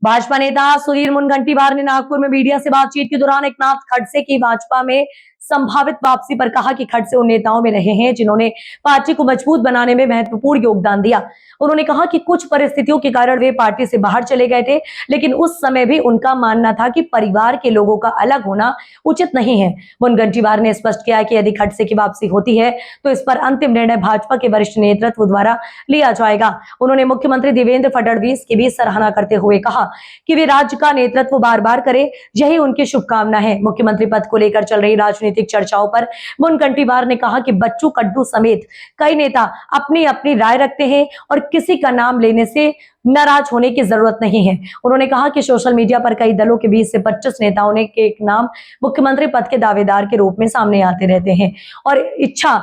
भाजपा नेता सुधीर मुनगंटीवार ने नागपुर में मीडिया से बातचीत के दौरान एकनाथ खड़से की भाजपा में संभावित वापसी पर कहा कि खड़से उन नेताओं में रहे हैं जिन्होंने पार्टी को मजबूत बनाने में महत्वपूर्ण योगदान दिया। उन्होंने कहा कि कुछ परिस्थितियों के कारण वे पार्टी से बाहर चले गए थे, लेकिन उस समय भी उनका मानना था कि परिवार के लोगों का अलग होना उचित नहीं है। मुनगंटीवार ने स्पष्ट किया कि यदि खड़से की वापसी होती है तो इस पर अंतिम निर्णय भाजपा के वरिष्ठ नेतृत्व द्वारा लिया जाएगा। उन्होंने मुख्यमंत्री देवेंद्र फडणवीस की भी सराहना करते हुए कहा कि वे राज्य का नेतृत्व बार बार करें, यही उनकी शुभकामना है। मुख्यमंत्री पद को लेकर चल रही राजनीतिक चर्चाओं पर मुनगंटीवार ने कहा कि बच्चू कडू समेत कई नेता अपनी अपनी राय रखते हैं और किसी का नाम लेने से नाराज होने की जरूरत नहीं है। उन्होंने कहा कि सोशल मीडिया पर कई दलों के 20 से 25 नेताओं ने के एक नाम मुख्यमंत्री पद के दावेदार के रूप में सामने आते रहते हैं और इच्छा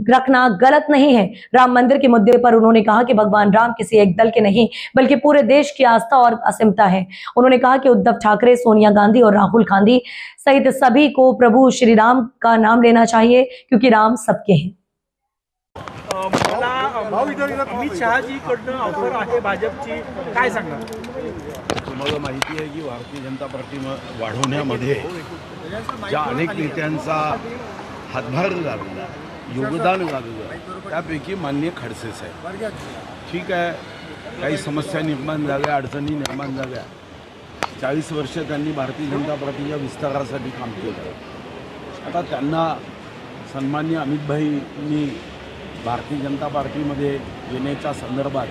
रखना गलत नहीं है। राम मंदिर के मुद्दे पर उन्होंने कहा कि भगवान राम किसी एक दल के नहीं बल्कि पूरे देश की आस्था और असीमता है। उन्होंने कहा कि उद्धव ठाकरे, सोनिया गांधी और राहुल गांधी सहित सभी को प्रभु श्री राम का नाम लेना चाहिए क्योंकि राम सबके हैं। अमित शहाजीकडनं ऑफर आहे भाजपची, काय सांगणार? तुम्हाला माहिती आहे की भारतीय जनता पार्टी वाढवण्यामध्ये ज्या अनेक नेत्यांचा हातभार लागला, योगदान लागलं, त्यापैकी माननीय खडसे साहेब ठीक आहे, काही समस्या निर्माण झाल्या, अडचणी निर्माण झाल्या। 40 वर्ष त्यांनी भारतीय जनता पार्टीच्या विस्तारासाठी काम केलं। आता त्यांना सन्माननीय अमितभाईंनी भारतीय जनता पार्टीमध्ये येण्याच्या संदर्भात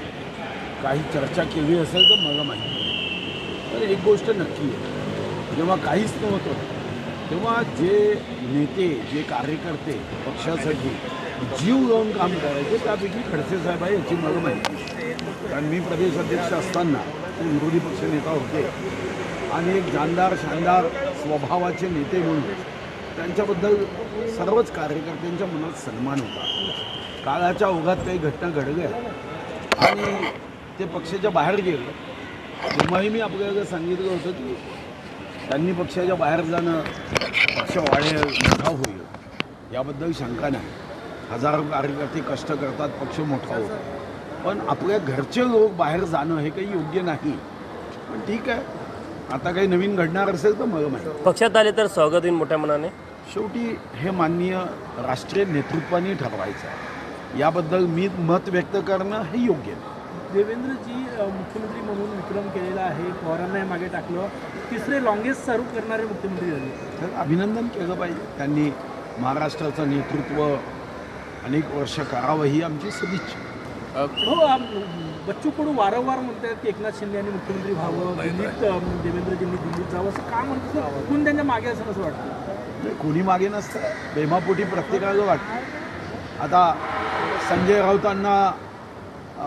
काही चर्चा केली असेल तर मला माहिती आहे। तर एक गोष्ट नक्की आहे, जेव्हा काहीच नव्हतं तेव्हा जे नेते, जे कार्यकर्ते पक्षासाठी जीव लावून काम करायचे त्यापैकी खडसे साहेब आहे याची मला माहिती आहे। कारण मी प्रदेश अध्यक्ष असताना ते विरोधी पक्षनेता होते आणि एक जानदार शानदार स्वभावाचे नेते म्हणून त्यांच्याबद्दल सर्वच कार्यकर्त्यांच्या मनात सन्मान होता। काळाच्या ओघात काही घटना घडल्या आणि ते पक्षाच्या बाहेर गेले, तेव्हाही मी आपल्याला सांगितलं होतं की त्यांनी पक्षाच्या बाहेर जाणं पक्ष वाढेल, मोठा होईल याबद्दल शंका नाही। हजारो कार्यकर्ते कष्ट करतात, पक्ष मोठा होतो, पण आपल्या घरचे लोक बाहेर जाणं हे काही योग्य नाही। पण ठीक आहे, आता काही नवीन घडणार असेल तर मला माहिती। पक्षात आले तर स्वागत होईल मोठ्या मनाने। शेवटी हे माननीय राष्ट्रीय नेतृत्वाने ठरवायचं आहे, याबद्दल मी मत व्यक्त करणं हे योग्य नाही। देवेंद्रजी मुख्यमंत्री म्हणून विक्रम केलेला आहे, पवारांना मागे टाकलं, तिसरे लॉंगेस्ट सर्व करणारे मुख्यमंत्री झाले, तर अभिनंदन केलं पाहिजे। त्यांनी महाराष्ट्राचं नेतृत्व अनेक वर्ष करावं ही आमची सदिच्छा। हो, बच्चू कडू वारंवार म्हणतात की एकनाथ शिंदे यांनी मुख्यमंत्री व्हावं, दिल्लीत देवेंद्रजींनी दिल्लीत जावं, असं का म्हणतात? कोण त्यांच्या मागे असं कसं वाटतं? कोणी मागे नसतं, प्रेमापोटी प्रत्येकाला वाटतं। आता संजय राऊतांना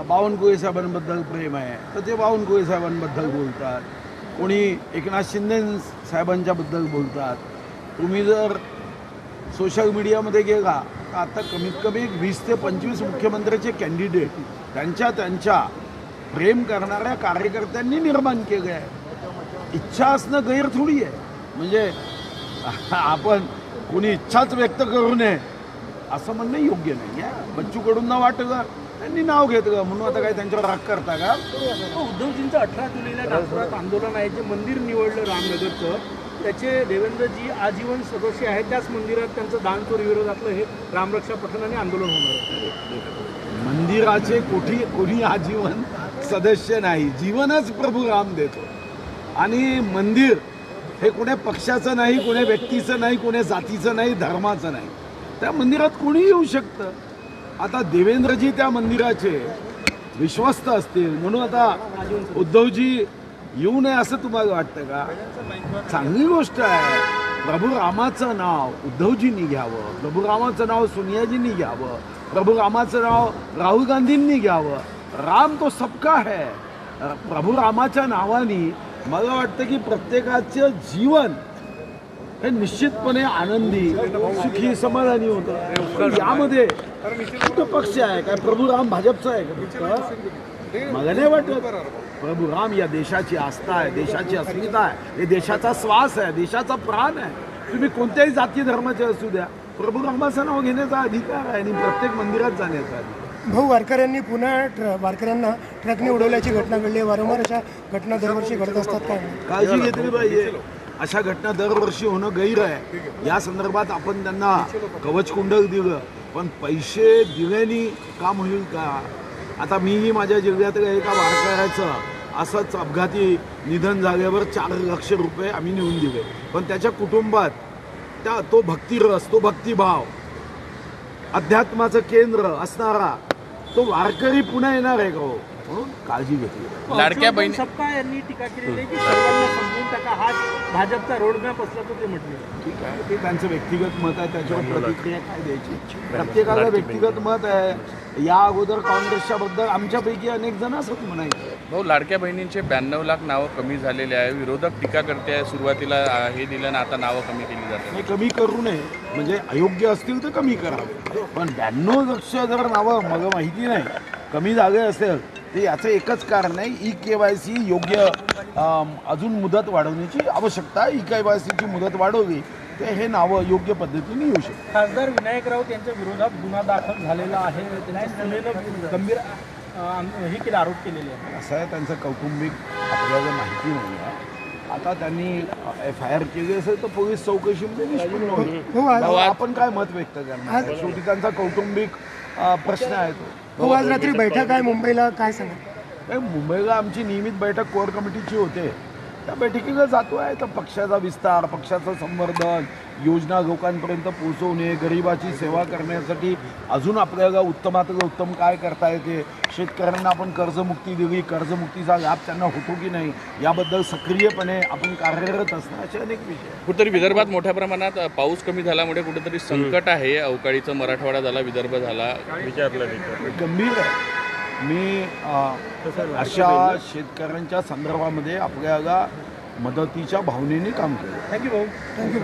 बावनकुळे साहेबांबद्दल प्रेम आहे तर ते बावनकुळे साहेबांबद्दल बोलतात, कोणी एकनाथ शिंदे साहेबांच्याबद्दल बोलतात। तुम्ही जर सोशल मीडियामध्ये गेला तर आता कमीत कमी 20 ते 25 मुख्यमंत्र्याचे कॅन्डिडेट त्यांच्या प्रेम करणाऱ्या कार्यकर्त्यांनी निर्माण केले आहे। इच्छा असणं गैर थोडी आहे, म्हणजे आपण कोणी इच्छाच व्यक्त करू नये असं म्हणणं योग्य नाही आहे। बच्चू कडूंना वाटलं, त्यांनी नाव घेतलं म्हणून आता काय त्यांच्यावर राग करता का? उद्धवजींचं 18 जुलैला नागपुरात आंदोलन आहे, जे मंदिर निवडलं रामनगरचं, त्याचे देवेंद्रजी आजीवन सदस्य आहेत, त्याच मंदिरात त्यांचं दान चोरी विरोधातलं हे रामरक्षा पठणाने आंदोलन होणार। मंदिराचे कोणी आजीवन सदस्य नाही, जीवनच प्रभू राम देतो। आणि मंदिर हे कोण्या पक्षाचं नाही, कोण्या व्यक्तीचं नाही, कोण्या जातीचं नाही, धर्माचं नाही, त्या मंदिरात कोणी येऊ शकतं। आता देवेंद्रजी त्या मंदिराचे विश्वस्त असतील म्हणून आता उद्धवजी येऊ नये असं तुम्हाला वाटतं का? चांगली गोष्ट आहे, प्रभू रामाचं नाव उद्धवजींनी घ्यावं, प्रभू रामाचं नाव सोनियाजींनी घ्यावं, प्रभू रामाचं नाव राहुल गांधींनी घ्यावं। राम तो सबका है। प्रभू रामाच्या नावाने मला वाटतं की प्रत्येकाचं जीवन हे निश्चितपणे आनंदी, सुखी, समाधानी होतं। यामध्ये कुठं पक्ष आहे काय? प्रभू राम भाजपचा आहे का? मला नाही वाटत। प्रभू राम या देशाची आस्था आहे, देशाची अस्मिता आहे, हे देशाचा श्वास आहे, देशाचा प्राण आहे। तुम्ही कोणत्याही जाती धर्माचे असू द्या, प्रभू रामाचं नाव घेण्याचा अधिकार आहे आणि प्रत्येक मंदिरात जाण्याचा अधिकार। भाऊ, वारकऱ्यांनी पुन्हा वारकऱ्यांना ट्रकने उडवल्याची घटना घडली आहे. वारंवार अशा घटना दरवर्षी घडत असतात. काय काळजी घेतली पाहिजे. अशा घटना दरवर्षी होणं गैर आहे. या संदर्भात आपण त्यांना कवच कुंडल दिलं, पण पैसे दिल्याने काम होईल का? आता मीही माझ्या जिल्ह्यातल्या एका वारकऱ्याचं असंच अपघाती निधन झाल्यावर 4 लाख रुपये आम्ही नेऊन दिले, पण त्याच्या कुटुंबात तो भक्तिरस, तो भक्तिभाव, अध्यात्माचं केंद्र असणारा तो वारकरी पुन्हा येणार आहे का हो? म्हणून काळजी घेतली. लाडक्या बहीण सप्ताह यांनी टीका केलेली आहे की सर्वांना समजून टाका, हा भाजपचा रोडमॅप असल्याचं ते म्हटले. ठीक आहे, ते त्यांचं व्यक्तिगत मत आहे, त्याच्यावर प्रतिक्रिया काय द्यायची? प्रत्येकाला व्यक्तिगत मत आहे. या अगोदर काँग्रेसच्या बद्दल आमच्यापैकी अनेक जण असंच म्हणायचे. भाऊ, लाडक्या बहिणींचे 92 लाख नावं कमी झालेले आहे. विरोधक टीका करते आहे, सुरुवातीला हे दिलं ना आता नावं कमी केली जातात. हे कमी करू नये, म्हणजे अयोग्य असतील तर कमी करावे, पण 92 लक्ष जर नावं मला माहिती नाही कमी झाले असेल तर याचं एकच कारण आहे, EKYC योग्य अजून मुदत वाढवण्याची आवश्यकता. EKYCची मुदत वाढवली तर हे नावं योग्य पद्धतीने येऊ शकतात. खासदार विनायक राऊत यांच्या विरोधात गुन्हा दाखल झालेला आहे. त्यांची सुनेनं गंभीर हे केले, आरोप केलेले आहे. असं आहे, त्यांचं कौटुंबिक आपल्याला माहिती नाही आहे. आता त्यांनी FIR केली असेल तर पोलीस चौकशीमध्ये निष्पन्न होईल. आपण काय मत व्यक्त करणार? शेवटी त्यांचा कौटुंबिक प्रश्न आहे तो. भाऊ, आज रात्री बैठक आहे मुंबईला, काय सांगा? मुंबईला आमची नियमित बैठक कोर कमिटीची होते. त्या बैठकीला जातो आहे तर पक्षाचा विस्तार, पक्षाचं संवर्धन, योजना लोकांपर्यंत पोहोचवणे, गरिबाची सेवा करण्यासाठी अजून आपल्याला उत्तमातलं उत्तम काय करता येते, शेतकऱ्यांना आपण कर्जमुक्ती दिली, कर्जमुक्तीचा लाभ त्यांना होतो की नाही याबद्दल सक्रियपणे आपण कार्यरत असणं, असे अनेक विषय. कुठेतरी विदर्भात मोठ्या प्रमाणात पाऊस कमी झाल्यामुळे कुठेतरी संकट आहे. अवकाळीचं मराठवाडा झाला, विदर्भ झाला, विचारलं गंभीर आहे. मी अशा शेतकऱ्यांच्या संदर्भामध्ये आपल्याला मदतीच्या भावनेने काम केलं. थँक्यू भाऊ. थँक्यू.